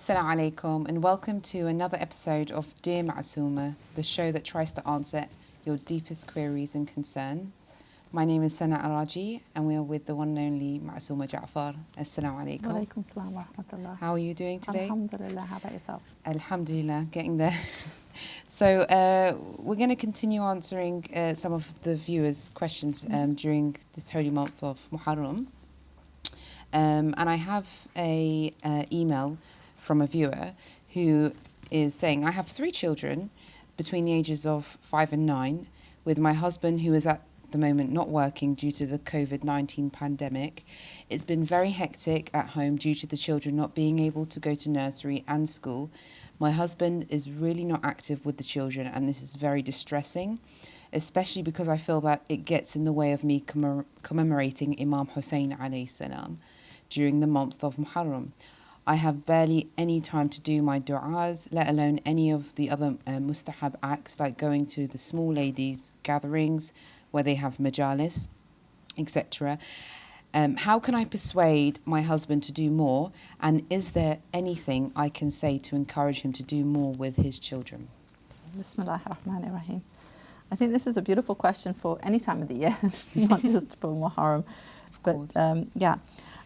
Assalamu alaikum and welcome to another episode of Dear Masuma, the show that tries to answer your deepest queries and concerns. My name is Sana Araji and we are with the one and only Masuma Ja'far. Assalamu alaikum. Wa alaikum assalam wa rahmatullah. How are you doing today? Alhamdulillah, how about yourself? Alhamdulillah, getting there. So we're going to continue answering some of the viewers' questions during this holy month of Muharram. And I have a email from a viewer who is saying, I have 3 children between the ages of 5 and 9 with my husband who is at the moment not working due to the COVID-19 pandemic. It's been very hectic at home due to the children not being able to go to nursery and school. My husband is really not active with the children and this is very distressing, especially because I feel that it gets in the way of me commemorating Imam Hussein alayhi salam during the month of Muharram. I have barely any time to do my du'as, let alone any of the other mustahab acts like going to the small ladies' gatherings where they have majalis, etc. How can I persuade my husband to do more? And is there anything I can say to encourage him to do more with his children? Bismillahir Rahmanir Rahim. I think this is a beautiful question for any time of the year, not just for Muharram. But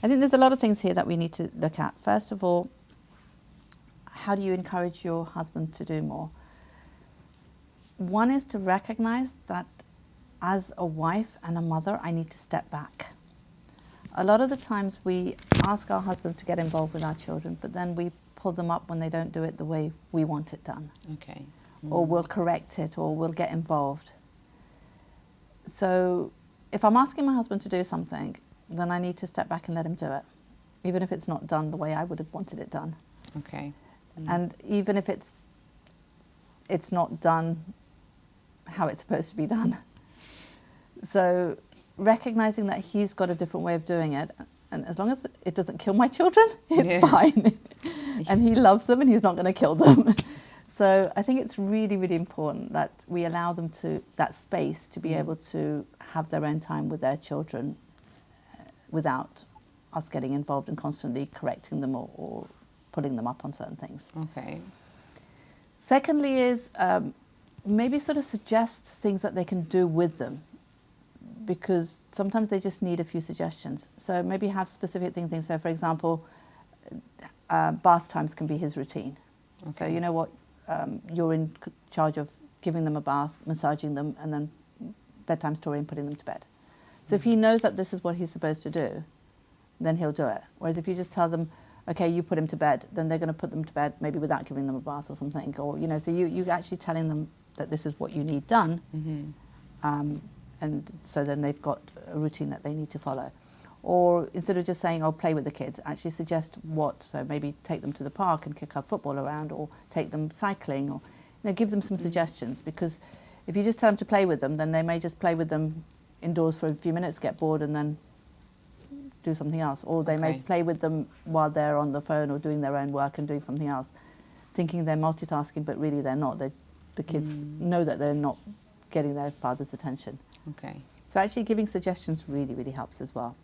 I think there's a lot of things here that we need to look at. First of all, how do you encourage your husband to do more? One is to recognize that as a wife and a mother, I need to step back. A lot of the times we ask our husbands to get involved with our children, but then we pull them up when they don't do it the way we want it done. Okay. Or we'll correct it, or we'll get involved. So if I'm asking my husband to do something, then I need to step back and let him do it, even if it's not done the way I would have wanted it done. Okay. And even if it's not done how it's supposed to be done. So recognizing that he's got a different way of doing it, and as long as it doesn't kill my children, it's fine. And he loves them and he's not going to kill them. So I think it's really, really important that we allow them that space to be able to have their own time with their children without us getting involved and constantly correcting them or pulling them up on certain things. Okay. Secondly is maybe sort of suggest things that they can do with them, because sometimes they just need a few suggestions. So maybe have specific things. So for example, bath times can be his routine. Okay. So you know what, you're in charge of giving them a bath, massaging them, and then bedtime story and putting them to bed. So if he knows that this is what he's supposed to do, then he'll do it. Whereas if you just tell them, okay, you put him to bed, then they're going to put them to bed maybe without giving them a bath or something. Or, you know, so you're actually telling them that this is what you need done. And so then they've got a routine that they need to follow. Or instead of just saying, oh, play with the kids, actually suggest what. So maybe take them to the park and kick a football around, or take them cycling, or give them some suggestions. Because if you just tell them to play with them, then they may just play with them indoors for a few minutes, get bored, and then do something else. Or they may play with them while they're on the phone or doing their own work and doing something else, thinking they're multitasking, but really they're not. The kids know that they're not getting their father's attention. Okay. So actually giving suggestions really, really helps as well.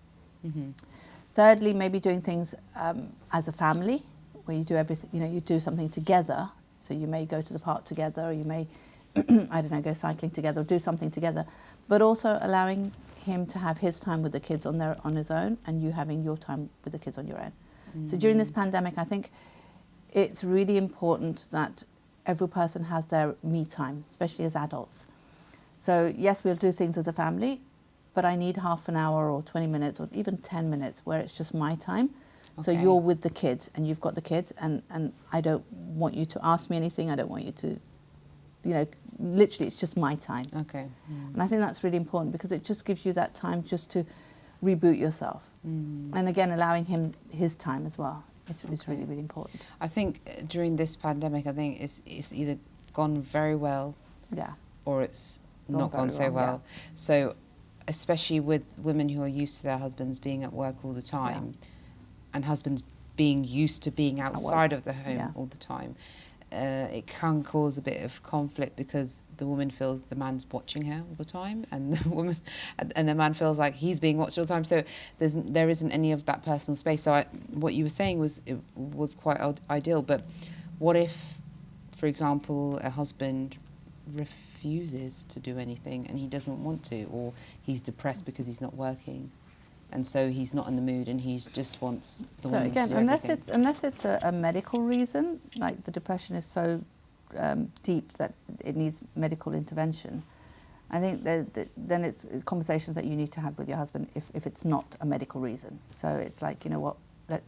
Thirdly, maybe doing things as a family, where you do everything, you do something together. So you may go to the park together, or you may, I don't know, go cycling together, or do something together, but also allowing him to have his time with the kids on his own, and you having your time with the kids on your own. So during this pandemic, I think it's really important that every person has their me time, especially as adults. So yes, we'll do things as a family, but I need half an hour or 20 minutes or even 10 minutes where it's just my time. Okay. So you're with the kids and you've got the kids, and I don't want you to ask me anything. I don't want you to, literally it's just my time. Okay. And I think that's really important, because it just gives you that time just to reboot yourself. And again, allowing him his time as well. It's really, really important. I think during this pandemic, I think it's either gone very well, or it's not gone so well. So especially with women who are used to their husbands being at work all the time, and husbands being used to being outside of the home all the time, it can cause a bit of conflict because the woman feels the man's watching her all the time, and the man feels like he's being watched all the time. So there isn't any of that personal space. So what you were saying was quite ideal. But what if, for example, a husband refuses to do anything and he doesn't want to, or he's depressed because he's not working, and so he's not in the mood and he just wants the woman to do everything? Unless it's a medical reason, like the depression is so deep that it needs medical intervention, I think then it's conversations that you need to have with your husband if it's not a medical reason. So it's like, you know what,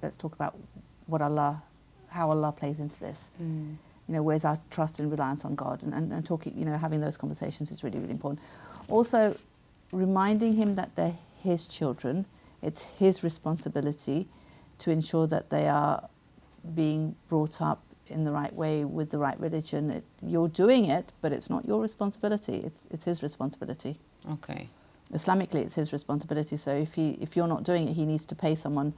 let's talk about how Allah plays into this. You know, where's our trust and reliance on God, and talking, you know, having those conversations is really, really important. Also, reminding him that they're his children, it's his responsibility to ensure that they are being brought up in the right way with the right religion. You're doing it, but it's not your responsibility. It's his responsibility. Okay. Islamically, it's his responsibility. So if you're not doing it, he needs to pay someone,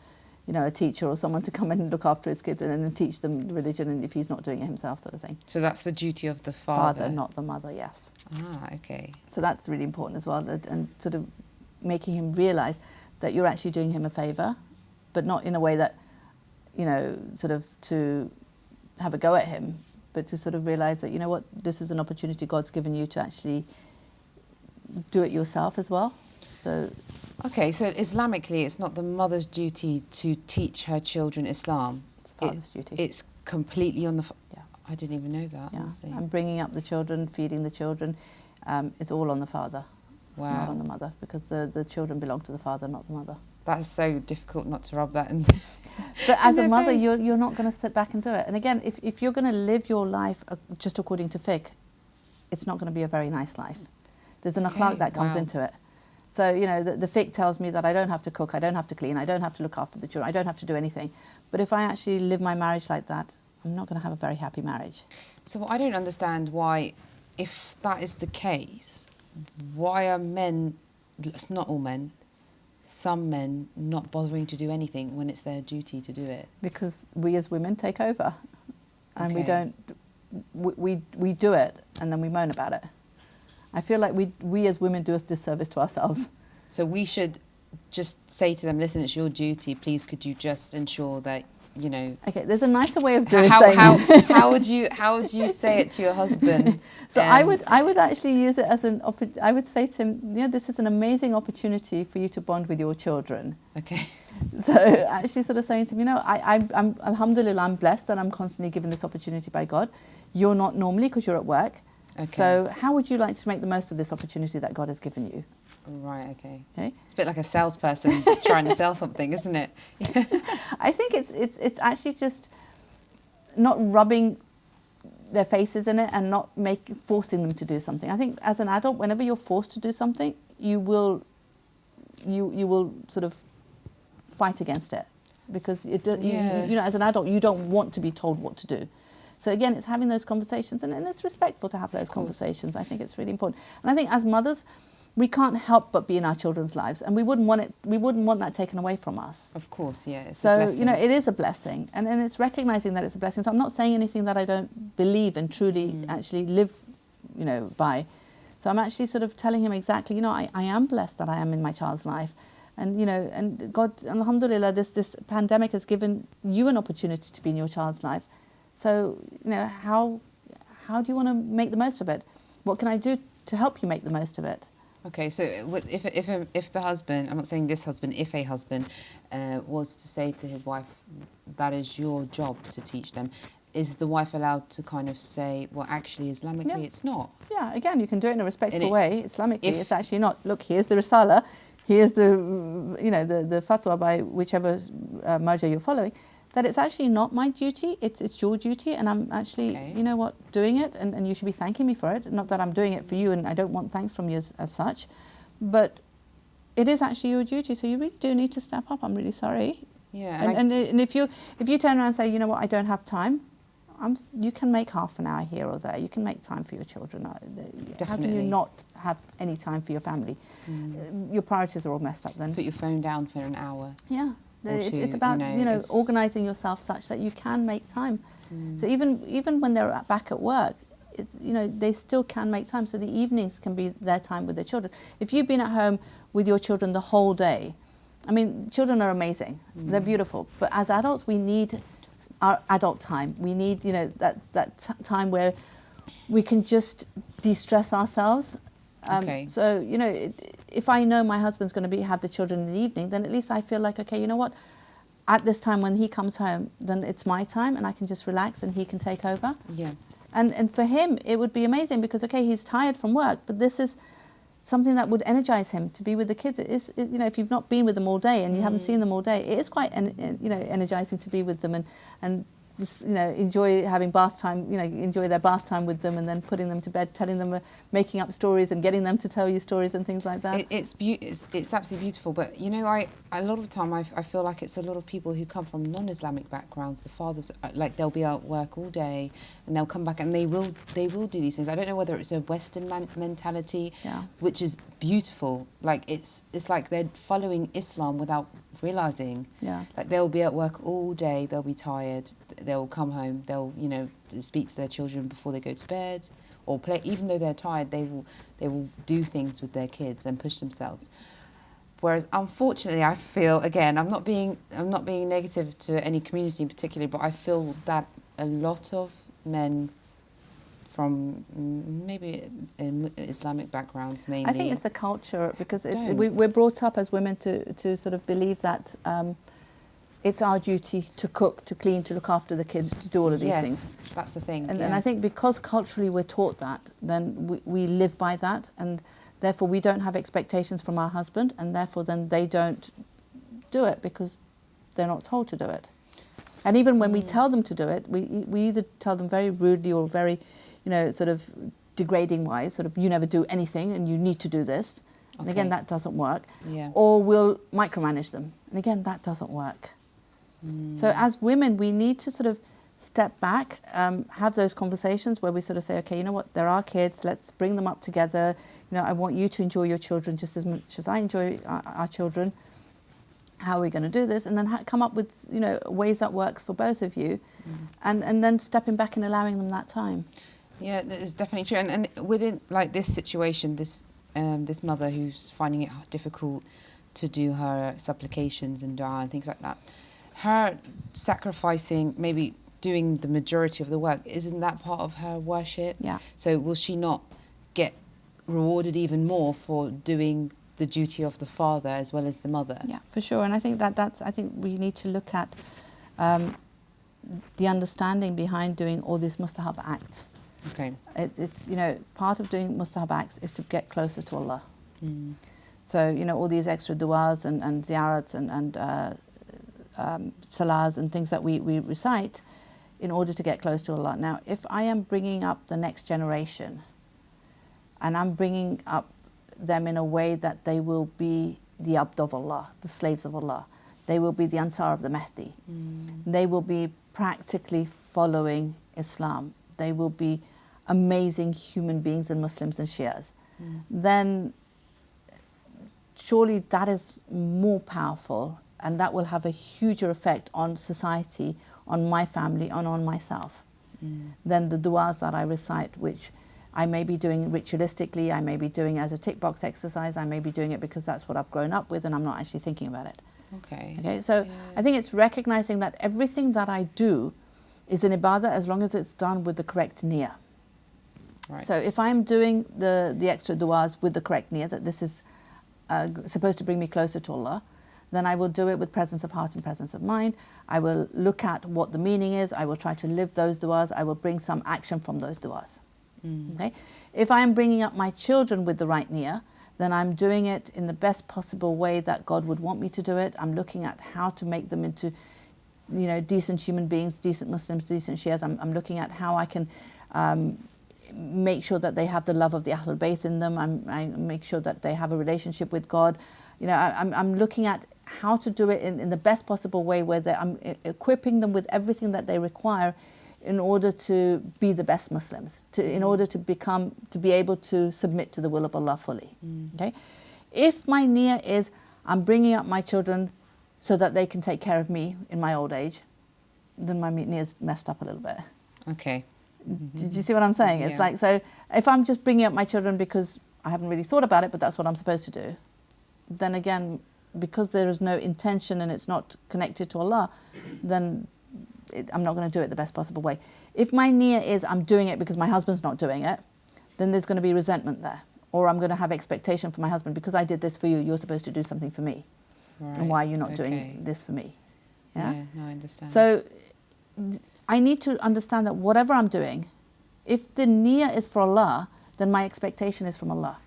you know, a teacher or someone to come in and look after his kids and then teach them the religion, and if he's not doing it himself, sort of thing. So that's the duty of the father? Father, not the mother, yes. Ah, okay. So that's really important as well, and sort of making him realise that you're actually doing him a favour, but not in a way that, you know, sort of to have a go at him, but to sort of realise that, you know what, this is an opportunity God's given you to actually do it yourself as well. So... Okay, so Islamically, it's not the mother's duty to teach her children Islam. It's the father's duty. It's completely on the... Yeah. I didn't even know that. Yeah, and bringing up the children, feeding the children, it's all on the father. It's Wow. not on the mother, because the children belong to the father, not the mother. That's so difficult not to rub that in. But as a mother, you're not going to sit back and do it. And again, if you're going to live your life just according to fiqh, it's not going to be a very nice life. There's an akhlaq that comes into it. So, you know, the fiqh tells me that I don't have to cook, I don't have to clean, I don't have to look after the children, I don't have to do anything. But if I actually live my marriage like that, I'm not going to have a very happy marriage. So I don't understand why, if that is the case, why are men, it's not all men, some men not bothering to do anything when it's their duty to do it? Because we as women take over, and we don't, we do it and then we moan about it. I feel like we as women do a disservice to ourselves. So we should just say to them, listen, it's your duty, please could you just ensure that, you know... Okay, there's a nicer way of saying how would you say it to your husband? So I would actually use it as I would say to him, you know, this is an amazing opportunity for you to bond with your children. Okay. So actually sort of saying to him, you know, I'm alhamdulillah, I'm blessed that I'm constantly given this opportunity by God. You're not normally, because you're at work. Okay. So how would you like to make the most of this opportunity that God has given you? Right, okay. Okay. It's a bit like a salesperson trying to sell something, isn't it? I think it's actually just not rubbing their faces in it and not forcing them to do something. I think as an adult, whenever you're forced to do something, you will sort of fight against it, because you know, as an adult, you don't want to be told what to do. So again, it's having those conversations, and it's respectful to have those conversations. I think it's really important. And I think as mothers, we can't help but be in our children's lives, and we wouldn't want that taken away from us. Of course, yeah. It's so, a blessing. you know, it is a blessing, and it's recognizing that it's a blessing. So I'm not saying anything that I don't believe and truly actually live, you know, by. So I'm actually sort of telling him exactly, you know, I am blessed that I am in my child's life. And, you know, and God, alhamdulillah, this pandemic has given you an opportunity to be in your child's life. So, you know, how do you want to make the most of it? What can I do to help you make the most of it? Okay, so if the husband, I'm not saying this husband, if a husband was to say to his wife, that is your job to teach them, is the wife allowed to kind of say, well, actually, Islamically, it's not? Yeah, again, you can do it in a respectful way. Islamically, it's actually not. Look, here's the Risala, here's the, you know, the fatwa by whichever marja you're following. That it's actually not my duty, it's your duty, and I'm actually, you know what, doing it, and you should be thanking me for it. Not that I'm doing it for you and I don't want thanks from you as such, but it is actually your duty, so you really do need to step up. I'm really sorry. Yeah. And if you turn around and say, you know what, I don't have time, you can make half an hour here or there. You can make time for your children. Definitely. How can you not have any time for your family? Your priorities are all messed up then. Put your phone down for an hour. Yeah. It's about, organising yourself such that you can make time. So even when they're back at work, they still can make time. So the evenings can be their time with their children. If you've been at home with your children the whole day, I mean, children are amazing. They're beautiful. But as adults, we need our adult time. We need, that time where we can just de-stress ourselves. So, if I know my husband's going to have the children in the evening, then at least I feel like, okay, you know what? At this time when he comes home, then it's my time and I can just relax and he can take over. Yeah. And for him, it would be amazing because, okay, he's tired from work, but this is something that would energize him to be with the kids. It is, if you've not been with them all day and you haven't seen them all day, it is quite, energizing to be with them and just, enjoy having bath time, enjoy their bath time with them and then putting them to bed, telling them, making up stories and getting them to tell you stories and things like that. It's absolutely beautiful. But, a lot of the time I feel like it's a lot of people who come from non-Islamic backgrounds. The fathers, like, they'll be out work all day and they'll come back and they will do these things. I don't know whether it's a Western mentality, which is beautiful. Like, it's like they're following Islam without realising. Like, they'll be at work all day, they'll be tired, they'll come home, they'll, speak to their children before they go to bed or play. Even though they're tired, they will do things with their kids and push themselves. Whereas, unfortunately, I feel, again, I'm not being negative to any community in particular, but I feel that a lot of men from maybe Islamic backgrounds mainly. I think it's the culture because we're brought up as women to sort of believe that it's our duty to cook, to clean, to look after the kids, to do all of these things. That's the thing. And I think because culturally we're taught that, then we live by that, and therefore we don't have expectations from our husband, and therefore then they don't do it because they're not told to do it. And even when we tell them to do it, we either tell them very rudely or very, sort of degrading wise, sort of, you never do anything and you need to do this. And again, that doesn't work. Or we'll micromanage them. And again, that doesn't work. So as women, we need to sort of step back, have those conversations where we sort of say, okay, you know what, there are kids, let's bring them up together. I want you to enjoy your children just as much as I enjoy our children. How are we going to do this? And then come up with, ways that works for both of you, and then stepping back and allowing them that time. Yeah, that is definitely true. And within, like, this situation, this mother who's finding it difficult to do her supplications and dua and things like that, her sacrificing, maybe doing the majority of the work, isn't that part of her worship? Yeah. So will she not get rewarded even more for doing the duty of the father as well as the mother? Yeah, for sure. And I think I think we need to look at the understanding behind doing all these mustahab acts. Okay. It's part of doing mustahab acts is to get closer to Allah. So all these extra du'as and ziyarats and salahs and things that we recite in order to get close to Allah. Now, if I am bringing up the next generation and I'm bringing up them in a way that they will be the abd of Allah, the slaves of Allah, they will be the Ansar of the Mahdi, they will be practically following Islam, they will be amazing human beings and Muslims and Shias, then surely that is more powerful and that will have a huger effect on society, on my family, and on myself than the du'as that I recite, which I may be doing ritualistically, I may be doing as a tick box exercise, I may be doing it because that's what I've grown up with and I'm not actually thinking about it. Okay, so I think it's recognizing that everything that I do is an ibadah as long as it's done with the correct niyyah. Right. So if I'm doing the extra du'as with the correct niyyah, that this is supposed to bring me closer to Allah, then I will do it with presence of heart and presence of mind. I will look at what the meaning is. I will try to live those du'as. I will bring some action from those du'as. Okay? If I am bringing up my children with the right niyyah, then I'm doing it in the best possible way that God would want me to do it. I'm looking at how to make them into, decent human beings, decent Muslims, decent Shias. I'm looking at how I can make sure that they have the love of the Ahlul Bayt in them. I make sure that they have a relationship with God. I'm looking at how to do it in the best possible way where I'm equipping them with everything that they require in order to be the best Muslims, in order to be able to submit to the will of Allah fully. Okay? If my niyyah is I'm bringing up my children so that they can take care of me in my old age, then my niyah's messed up a little bit. Okay. Did you see what I'm saying? Yeah. It's like, so if I'm just bringing up my children because I haven't really thought about it, but that's what I'm supposed to do, then again, because there is no intention and it's not connected to Allah, then I'm not going to do it the best possible way. If my niyyah is I'm doing it because my husband's not doing it, then there's going to be resentment there. Or I'm going to have expectation for my husband, because I did this for you, you're supposed to do something for me. Right. And why are you not doing this for me? Yeah, no, I understand. So I need to understand that whatever I'm doing, if the niyyah is for Allah, then my expectation is from Allah.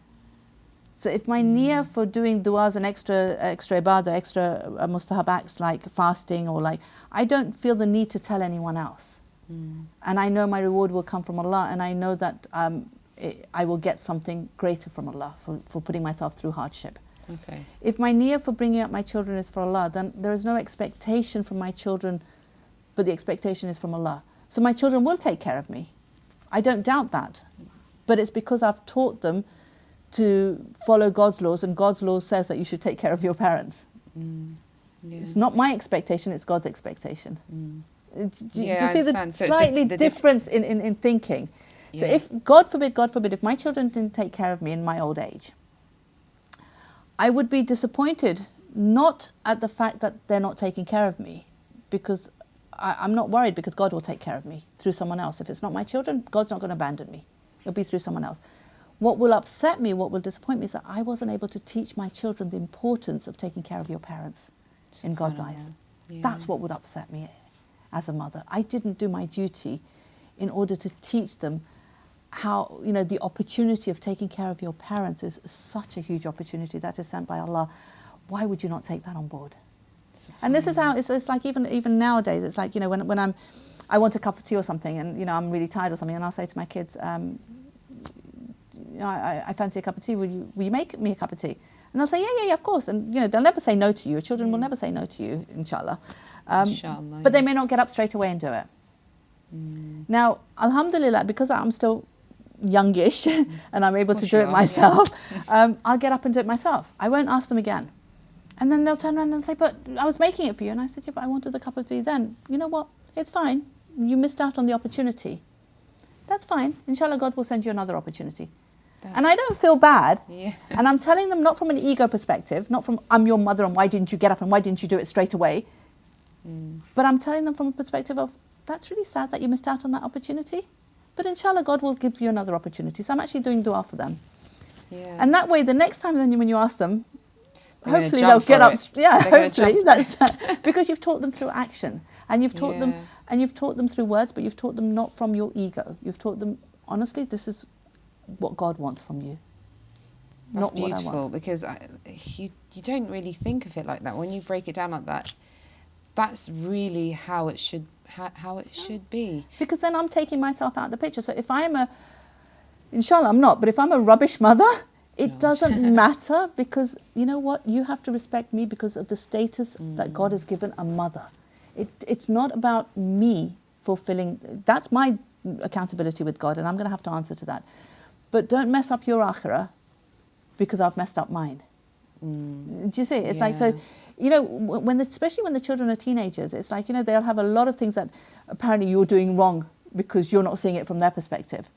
So if my niyyah for doing du'as and extra ibadah, extra mustahab acts like fasting, or like, I don't feel the need to tell anyone else. And I know my reward will come from Allah, and I know that I will get something greater from Allah for putting myself through hardship. Okay. If my niyyah for bringing up my children is for Allah, then there is no expectation from my children, but the expectation is from Allah. So my children will take care of me. I don't doubt that. But it's because I've taught them to follow God's laws, and God's law says that you should take care of your parents. Yeah. It's not my expectation, it's God's expectation. Do you see the So slightly the difference in thinking? So Yeah. if, God forbid, if my children didn't take care of me in my old age, I would be disappointed, not at the fact that they're not taking care of me, because I'm not worried, because God will take care of me through someone else. If it's not my children, God's not going to abandon me. It'll be through someone else. What will upset me, what will disappoint me, is that I wasn't able to teach my children the importance of taking care of your parents in God's eyes. Yeah. That's what would upset me as a mother. I didn't do my duty in order to teach them how, the opportunity of taking care of your parents is such a huge opportunity that is sent by Allah. Why would you not take that on board? And this is how it's like, even nowadays, it's like, when I want a cup of tea or something, and I'm really tired or something, and I'll say to my kids, I fancy a cup of tea, will you make me a cup of tea? And they'll say, yeah, of course. And they'll never say no to you. Your children will never say no to you, inshallah. Inshallah, but they may not get up straight away and do it. Now, alhamdulillah, because I'm still youngish and I'm able to do it myself, I'll get up and do it myself. I won't ask them again. And then they'll turn around and say, but I was making it for you. And I said, yeah, but I wanted the cup of tea then. You know what? It's fine. You missed out on the opportunity. That's fine. Inshallah, God will send you another opportunity. And I don't feel bad. Yeah. And I'm telling them not from an ego perspective, not from I'm your mother and why didn't you get up and why didn't you do it straight away. But I'm telling them from a perspective of, that's really sad that you missed out on that opportunity. But inshallah, God will give you another opportunity. So I'm actually doing dua for them. Yeah. And that way, the next time when you ask them, They're hopefully they'll get up. Yeah, They're hopefully. That's because you've taught them through action. And you've taught them, Yeah. and you've taught them through words, but you've taught them not from your ego. You've taught them, honestly, this is what God wants from you. That's not what I beautiful, want. because you don't really think of it like that. When you break it down like that, that's really how it should be. Because then I'm taking myself out of the picture. So if I'm inshallah I'm not, but if I'm a rubbish mother, it doesn't matter, because you know what? You have to respect me because of the status that God has given a mother. It's not about me fulfilling, that's my accountability with God, and I'm going to have to answer to that. But don't mess up your akhirah because I've messed up mine. Do you see? It's like, so, especially when the children are teenagers, it's like, they'll have a lot of things that apparently you're doing wrong because you're not seeing it from their perspective.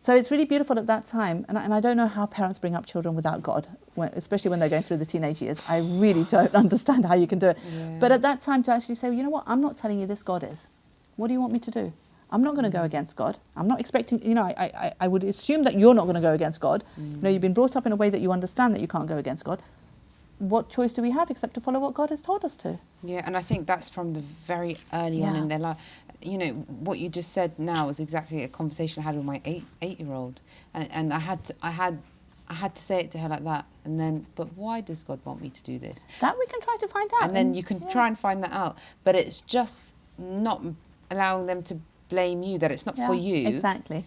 So it's really beautiful at that time. And I don't know how parents bring up children without God, especially when they're going through the teenage years. I really don't understand how you can do it. Yeah. But at that time, to actually say, you know what, I'm not telling you this, God is. What do you want me to do? I'm not going to go against God. I'm not expecting, I would assume that you're not going to go against God. You've been brought up in a way that you understand that you can't go against God. What choice do we have except to follow what God has told us to? Yeah, and I think that's from the very early on in their life. What you just said now was exactly a conversation I had with my eight-year-old, and I had to say it to her like that. And then, but why does God want me to do this? That we can try to find out. And then you can try and find that out. But it's just not allowing them to blame you, that it's not for you. Exactly.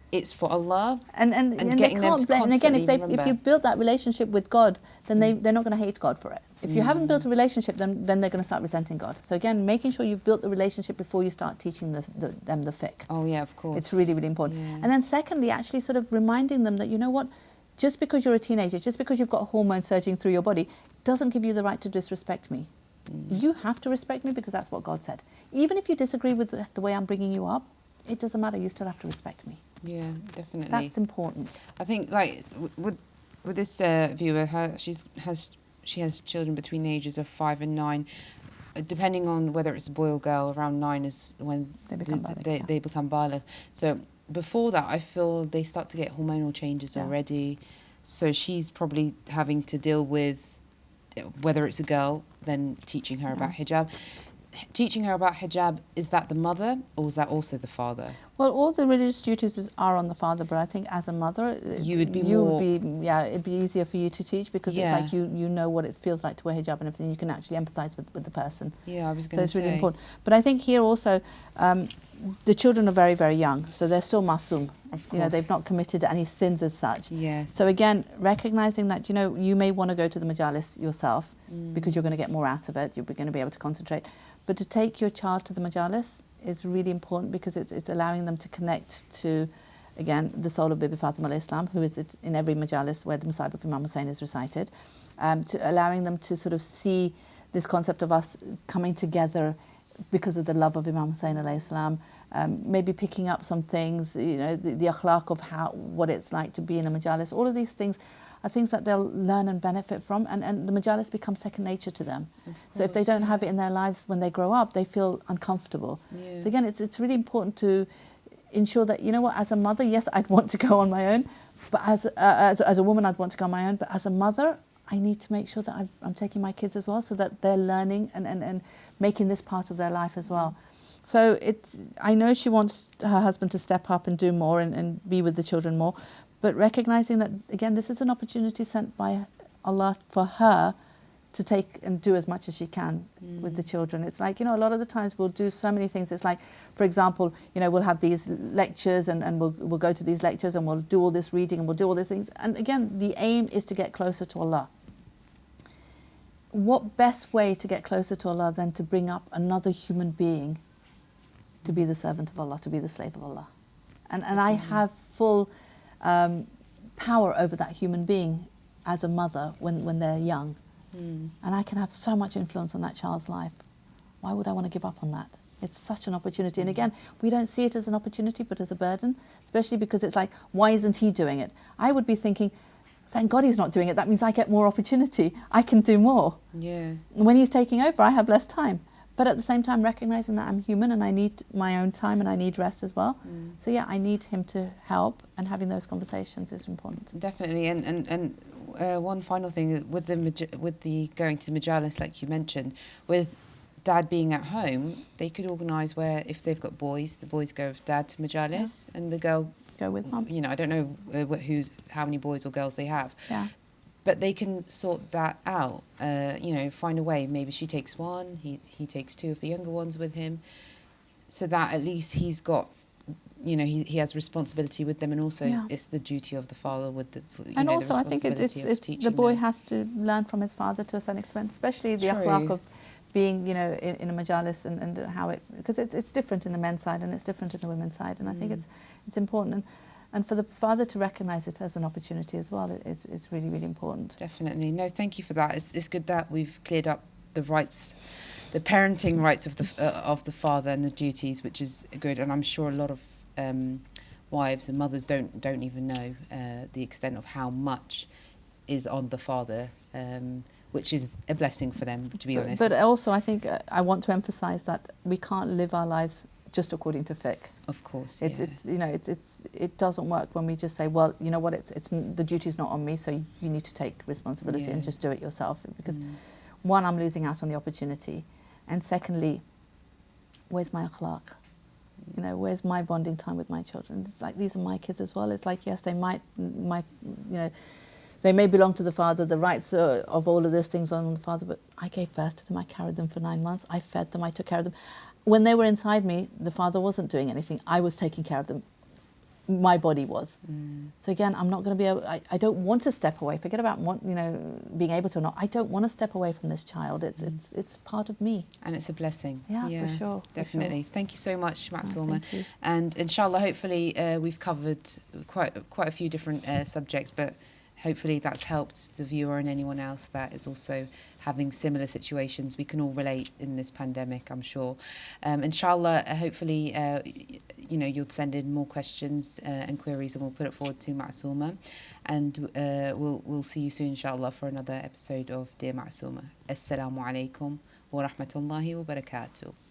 It's for Allah, and getting them to blame. And again, remember. if you build that relationship with God, then they're not going to hate God for it. If you haven't built a relationship, then they're going to start resenting God. So again, making sure you've built the relationship before you start teaching them the fiqh. Oh yeah, of course. It's really, really important. Yeah. And then secondly, actually sort of reminding them that, you know what, just because you're a teenager, just because you've got hormones surging through your body, doesn't give you the right to disrespect me. You have to respect me because that's what God said. Even if you disagree with the way I'm bringing you up, it doesn't matter. You still have to respect me. Yeah, definitely. That's important. I think, like, with this viewer, she has children between the ages of 5 and 9. Depending on whether it's a boy or girl, around 9 is when they become baligh. So before that, I feel they start to get hormonal changes already. So she's probably having to deal with, whether it's a girl, then teaching her about hijab. Teaching her about hijab, is that the mother or is that also the father? Well, all the religious duties are on the father, but I think as a mother, it'd be easier for you to teach because it's like you know what it feels like to wear hijab and everything. You can actually empathise with the person. Yeah, I was going to say. So it's really important. But I think here also, the children are very, very young, so they're still masum. Of course. You know, they've not committed any sins as such. Yes. So again, recognising that, you know, you may want to go to the majalis yourself because you're going to get more out of it. You're going to be able to concentrate. But to take your child to the majalis is really important because it's allowing them to connect to, again, the soul of Bibi Fatima alayhi salam, who is in every majalis where the Masayib of Imam Hussein is recited, to allowing them to sort of see this concept of us coming together because of the love of Imam Hussein alayhi salam, maybe picking up some things, you know, the akhlaq of what it's like to be in a majalis. All of these things are things that they'll learn and benefit from, and the majalis become second nature to them. So if they don't have it in their lives when they grow up, they feel uncomfortable. Yeah. So again, it's really important to ensure that, you know what, as a mother, yes, I'd want to go on my own, but as a woman, I'd want to go on my own, but as a mother, I need to make sure that I'm taking my kids as well, so that they're learning and making this part of their life as well. So I know she wants her husband to step up and do more and be with the children more, but recognising that, again, this is an opportunity sent by Allah for her to take and do as much as she can with the children. It's like, you know, a lot of the times we'll do so many things. It's like, for example, you know, we'll have these lectures and we'll go to these lectures and we'll do all this reading and we'll do all these things. And again, the aim is to get closer to Allah. What best way to get closer to Allah than to bring up another human being to be the servant of Allah, to be the slave of Allah? And I have full power over that human being as a mother when they're young. And I can have so much influence on that child's life. Why would I want to give up on that? It's such an opportunity. And again, we don't see it as an opportunity, but as a burden, especially because it's like, why isn't he doing it? I would be thinking, thank God he's not doing it. That means I get more opportunity. I can do more. Yeah. When he's taking over, I have less time. But at the same time, recognising that I'm human and I need my own time and I need rest as well. So yeah, I need him to help, and having those conversations is important. Definitely. And one final thing with the going to majalis, like you mentioned, with dad being at home, they could organise where if they've got boys, the boys go with dad to majalis and the girl go with mum. You know, I don't know how many boys or girls they have. Yeah. But they can sort that out, you know, find a way. Maybe she takes one, he takes two of the younger ones with him, so that at least he's got, you know, he has responsibility with them, and also it's the duty of the father with the, and also I think it's the boy has to learn from his father to a certain extent, especially the akhlaq of being, you know, in a majalis and how it, because it's different in the men's side and it's different in the women's side, and I think it's important. And for the father to recognise it as an opportunity as well, it's really, really important. Definitely. No, thank you for that. It's good that we've cleared up the rights, the parenting rights of the father and the duties, which is good. And I'm sure a lot of wives and mothers don't even know the extent of how much is on the father, which is a blessing for them, to be honest. But also, I think I want to emphasise that we can't live our lives just according to fiqh. Of course, it's you know, it doesn't work when we just say, well, you know what, it's the duty's not on me, so you need to take responsibility and just do it yourself. Because one, I'm losing out on the opportunity, and secondly, where's my akhlaq? You know, where's my bonding time with my children? It's like, these are my kids as well. It's like, yes, they might, you know, they may belong to the father, the rights of all of these things on the father, but I gave birth to them, I carried them for 9 months, I fed them, I took care of them. When they were inside me, the father wasn't doing anything. I was taking care of them. My body was. So again, I'm not going to be able, I don't want to step away. Forget about, you know, being able to or not. I don't want to step away from this child. It's part of me. And it's a blessing. Yeah, for sure. Definitely. For sure. Thank you so much, Masuma. Thank you. And inshallah, hopefully, we've covered quite a few different subjects, but hopefully that's helped the viewer and anyone else that is also having similar situations. We can all relate in this pandemic, I'm sure. Inshallah, hopefully, you'll send in more questions and queries, and we'll put it forward to Masuma. And we'll see you soon, inshallah, for another episode of Dear Masuma. Assalamu alaikum wa rahmatullahi wa barakatuh.